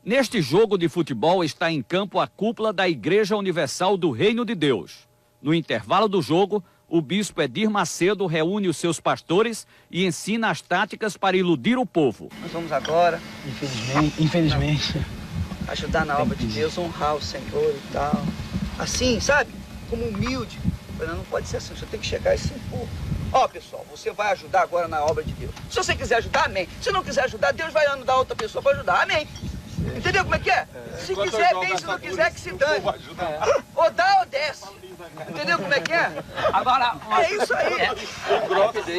Neste jogo de futebol está em campo a cúpula da Igreja Universal do Reino de Deus. No intervalo do jogo, o bispo Edir Macedo reúne os seus pastores e ensina as táticas para iludir o povo. Nós vamos agora, infelizmente, ajudar na obra de Deus, honrar o Senhor e tal. Assim, sabe? Como humilde. Não pode ser assim, você tem que chegar e se impor. Ó, pessoal, você vai ajudar agora na obra de Deus. Se você quiser ajudar, amém. Se não quiser ajudar, Deus vai ajudar outra pessoa para ajudar, amém. Entendeu como é que é? Se quiser, bem, se não quiser, que se dane. Ou dá ou desce. Entendeu como é que é? Agora, é isso aí.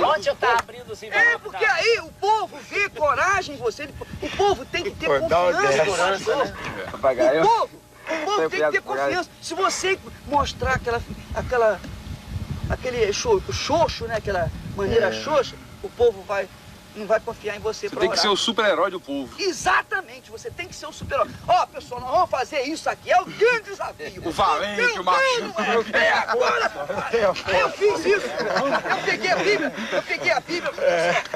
Onde eu tava abrindo assim? É, porque aí o povo vê coragem em você. O povo tem que ter confiança. O povo tem que ter confiança. Se você mostrar aquele xoxo, né? Aquela maneira xoxa, o povo não vai confiar em você. Você tem que ser o super-herói do povo. Exatamente, você tem que ser o super-herói. Ó, pessoal, nós vamos fazer isso aqui, é o grande desafio. O valente, o macho. É agora, eu fiz isso. Eu peguei a Bíblia.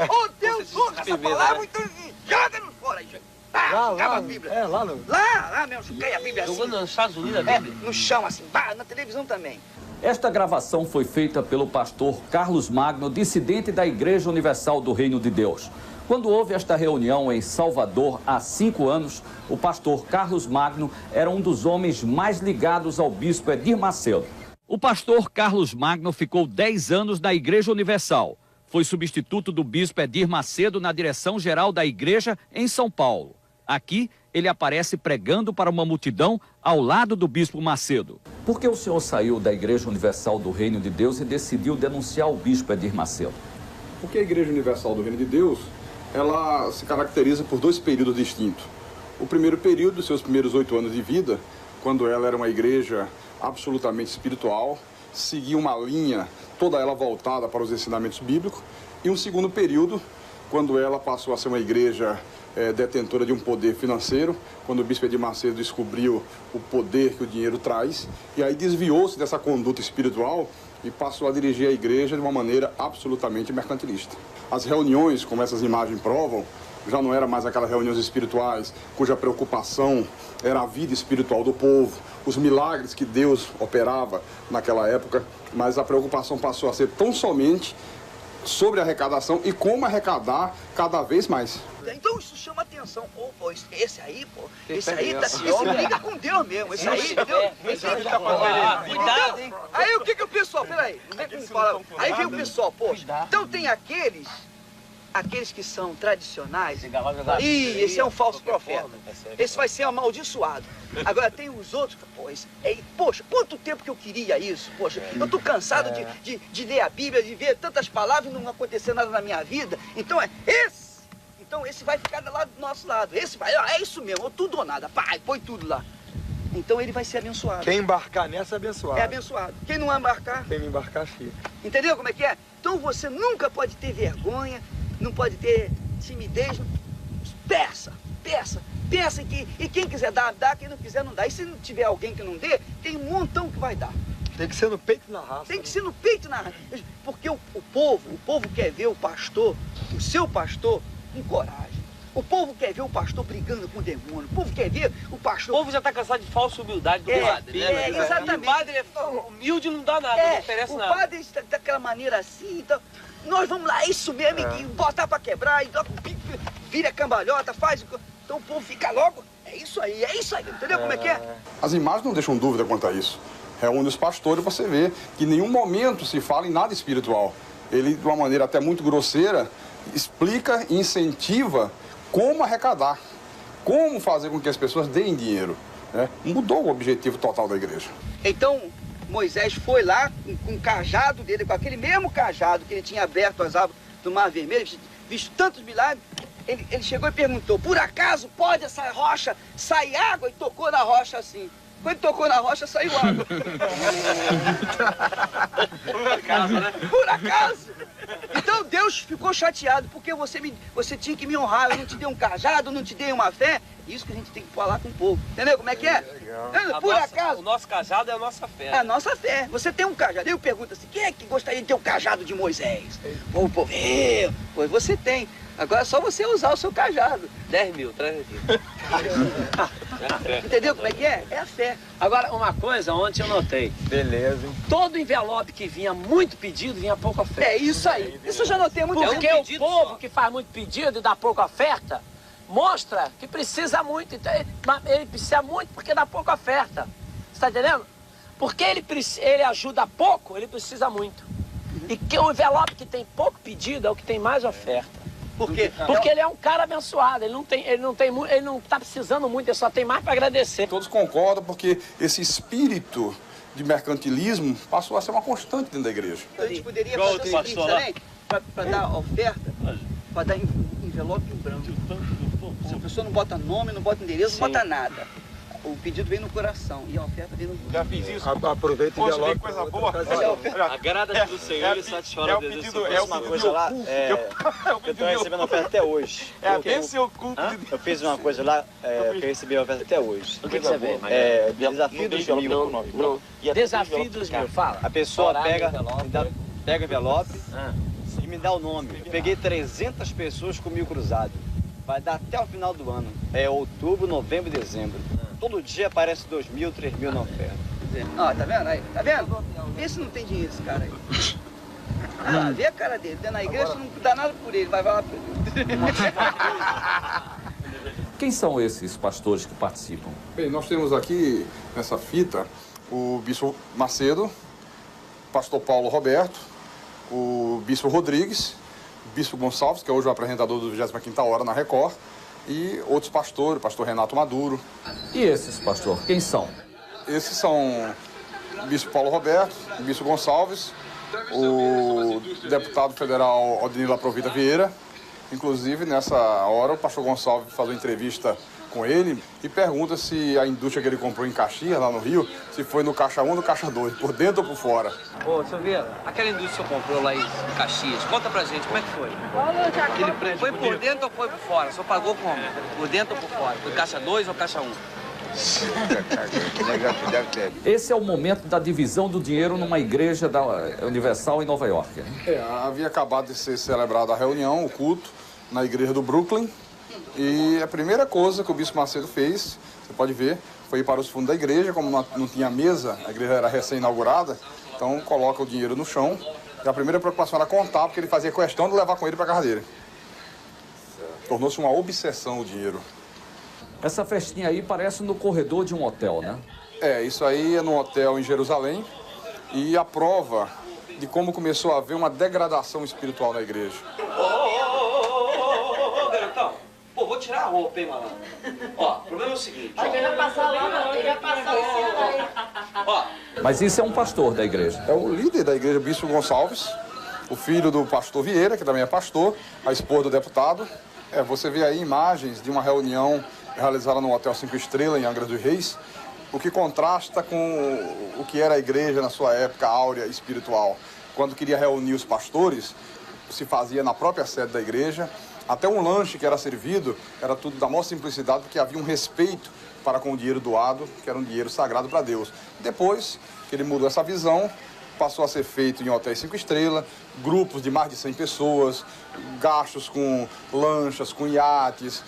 Oh, Deus, honra essa palavra, então joga-nos fora aí, gente. Acaba a Bíblia. Lá mesmo, joguei a Bíblia assim. Jogando nos Estados Unidos a Bíblia? No chão, assim, na televisão também. Esta gravação foi feita pelo pastor Carlos Magno, dissidente da Igreja Universal do Reino de Deus. Quando houve esta reunião em Salvador há 5 anos, o pastor Carlos Magno era um dos homens mais ligados ao bispo Edir Macedo. O pastor Carlos Magno ficou 10 anos na Igreja Universal. Foi substituto do bispo Edir Macedo na direção-geral da igreja em São Paulo. Aqui, ele aparece pregando para uma multidão ao lado do bispo Macedo. Por que o senhor saiu da Igreja Universal do Reino de Deus e decidiu denunciar o bispo Edir Macedo? Porque a Igreja Universal do Reino de Deus, ela se caracteriza por 2 períodos distintos. O primeiro período, seus primeiros 8 anos de vida, quando ela era uma igreja absolutamente espiritual, seguia uma linha, toda ela voltada para os ensinamentos bíblicos. E um segundo período, quando ela passou a ser uma igreja detentora de um poder financeiro, quando o bispo Edir Macedo descobriu o poder que o dinheiro traz, e aí desviou-se dessa conduta espiritual e passou a dirigir a igreja de uma maneira absolutamente mercantilista. As reuniões, como essas imagens provam, já não eram mais aquelas reuniões espirituais cuja preocupação era a vida espiritual do povo, os milagres que Deus operava naquela época, mas a preocupação passou a ser tão somente sobre a arrecadação e como arrecadar cada vez mais. Então isso chama atenção. Pô, esse aí, esse briga com Deus mesmo. Esse aí, entendeu? Cuidado, hein? Aí o que o pessoal, peraí, não vem como fala. Aí vem o pessoal, pô, então tem aqueles que são tradicionais. Ih, esse é um falso profeta. Esse vai ser amaldiçoado. Agora tem os outros, poxa, quanto tempo que eu queria isso, poxa, eu tô cansado de ler a Bíblia, de ver tantas palavras e não acontecer nada na minha vida. Então esse vai ficar lá do nosso lado. Esse vai, é isso mesmo, tudo ou nada, pai, põe tudo lá. Então ele vai ser abençoado. Quem embarcar nessa é abençoado. É abençoado. Quem não embarcar... Quem não embarcar, fica. Entendeu como é que é? Então você nunca pode ter vergonha, não pode ter timidez. Peça. E quem quiser dar, dá. Quem não quiser, não dá. E se não tiver alguém que não dê, tem um montão que vai dar. Tem que ser no peito e na raça. Tem que ser no peito e na raça. Porque o povo quer ver o pastor, o seu pastor, com coragem. O povo quer ver o pastor brigando com o demônio. O povo quer ver o pastor... O povo já está cansado de falsa humildade do padre, né? Exatamente. O padre é humilde, não dá nada, não oferece nada. O padre está daquela maneira assim, então... Nós vamos lá, é isso mesmo, e botar para quebrar, e vira cambalhota, faz... Então o povo fica logo, é isso aí, entendeu como é que é? As imagens não deixam dúvida quanto a isso. Reúne os pastores para você ver que em nenhum momento se fala em nada espiritual. Ele, de uma maneira até muito grosseira, explica e incentiva como arrecadar, como fazer com que as pessoas deem dinheiro. Né? Mudou o objetivo total da igreja. Então, Moisés foi lá com o cajado dele, com aquele mesmo cajado que ele tinha aberto as águas do Mar Vermelho, visto tantos milagres, ele chegou e perguntou, por acaso pode essa rocha sair água? E tocou na rocha assim. Quando tocou na rocha, saiu água. Por acaso, né? Por acaso. Então Deus ficou chateado, porque você tinha que me honrar. Eu não te dei um cajado, não te dei uma fé. Isso que a gente tem que falar com o povo. Entendeu como é que é? Por acaso. O nosso cajado é a nossa fé. É a nossa fé. Você tem um cajado. Eu pergunto assim, quem é que gostaria de ter o cajado de Moisés? O povo, pois você tem. Agora é só você usar o seu cajado. 10 mil, traz aqui. Entendeu como é que é? É a fé. Agora, uma coisa, ontem eu notei. Beleza, hein? Todo envelope que vinha muito pedido, vinha pouca oferta. É isso aí. Isso eu já notei muito Porque bem. o povo que faz muito pedido e dá pouca oferta, mostra que precisa muito. Então, ele precisa muito porque dá pouca oferta. Você está entendendo? Porque ele ajuda pouco, ele precisa muito. E que o envelope que tem pouco pedido é o que tem mais oferta. Por quê? Porque ele é um cara abençoado, ele não está precisando muito, ele só tem mais para agradecer. Todos concordam porque esse espírito de mercantilismo passou a ser uma constante dentro da igreja. A gente poderia fazer o seguinte também, para dar oferta, para dar envelope em branco. Se a pessoa não bota nome, não bota endereço, não bota nada. O pedido vem no coração e a oferta vem no... Já fiz isso. Aproveita e envelope. Coisa boa. Agrada do Senhor e satisfaz o desejo. É uma coisa lá, eu estou recebendo oferta até hoje. Esse é o culto de Deus. Eu fiz uma coisa lá, que eu recebi a oferta até hoje. O que você vê? Desafio dos mil. Desafio dos mil, fala. A pessoa Orar no pega envelope. o envelope e me dá o nome. Eu peguei 300 pessoas com 1000 cruzado. Vai dar até o final do ano. É outubro, novembro e dezembro. Todo dia aparece 2.000, 3.000 na oferta. Ó, tá vendo aí? Tá vendo? Vê se não tem dinheiro esse cara aí. Ah, vê a cara dele. Dentro da igreja não dá nada por ele. Vai lá por ele. Quem são esses pastores que participam? Bem, nós temos aqui nessa fita o bispo Macedo, pastor Paulo Roberto, o bispo Rodrigues, o bispo Gonçalves, que é hoje o apresentador do 25ª Hora na Record, e outros pastores, o pastor Renato Maduro. E esses, pastor, quem são? Esses são o bispo Paulo Roberto, o bispo Gonçalves, o deputado federal Odenilo Aprovita Vieira. Inclusive, nessa hora, o pastor Gonçalves faz uma entrevista com ele e pergunta se a indústria que ele comprou em Caxias, lá no Rio, se foi no caixa 1 ou no caixa 2, por dentro ou por fora. Ô, Silveira, aquela indústria que você comprou lá em Caxias, conta pra gente, como é que foi? Foi por dentro ou foi por fora? O senhor pagou como? Por dentro ou por fora? Foi caixa 2 ou caixa 1? Esse é o momento da divisão do dinheiro numa igreja da Universal em Nova York. Havia acabado de ser celebrada a reunião, o culto, na igreja do Brooklyn. E a primeira coisa que o bispo Macedo fez, você pode ver, foi ir para os fundos da igreja. Como não tinha mesa, a igreja era recém-inaugurada, então coloca o dinheiro no chão. E a primeira preocupação era contar, porque ele fazia questão de levar com ele para a casa dele. Tornou-se uma obsessão o dinheiro. Essa festinha aí parece no corredor de um hotel, né? Isso aí é num hotel em Jerusalém. E a prova de como começou a haver uma degradação espiritual na igreja. Ô, garotão, pô, vou tirar a roupa, hein, malandro? Ó, o problema é o seguinte, ó. Ele vai passar lá, não. Ele vai passar em cima daí. Ó, Mas isso é um pastor da igreja. É o líder da igreja, o bispo Gonçalves, o filho do pastor Vieira, que também é pastor, a esposa do deputado. Você vê aí imagens de uma reunião realizada no Hotel 5 Estrelas, em Angra dos Reis, o que contrasta com o que era a igreja na sua época áurea espiritual. Quando queria reunir os pastores, se fazia na própria sede da igreja. Até um lanche que era servido era tudo da maior simplicidade, porque havia um respeito para com o dinheiro doado, que era um dinheiro sagrado para Deus. Depois que ele mudou essa visão, passou a ser feito em hotéis 5 estrelas, grupos de mais de 100 pessoas, gastos com lanchas, com iates,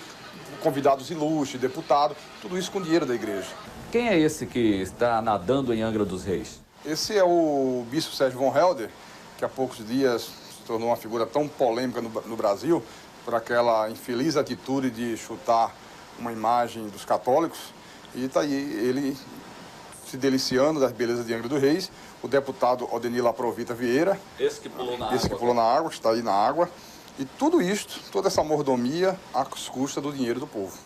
convidados ilustres, deputados, tudo isso com dinheiro da igreja. Quem é esse que está nadando em Angra dos Reis? Esse é o bispo Sérgio von Helder, que há poucos dias se tornou uma figura tão polêmica no Brasil, por aquela infeliz atitude de chutar uma imagem dos católicos. E está aí ele se deliciando das belezas de Angra dos Reis, o deputado Odenilo Aprovita Vieira, Esse que pulou na esse que pulou na água, está aí na água. E tudo isto, toda essa mordomia, às custas do dinheiro do povo.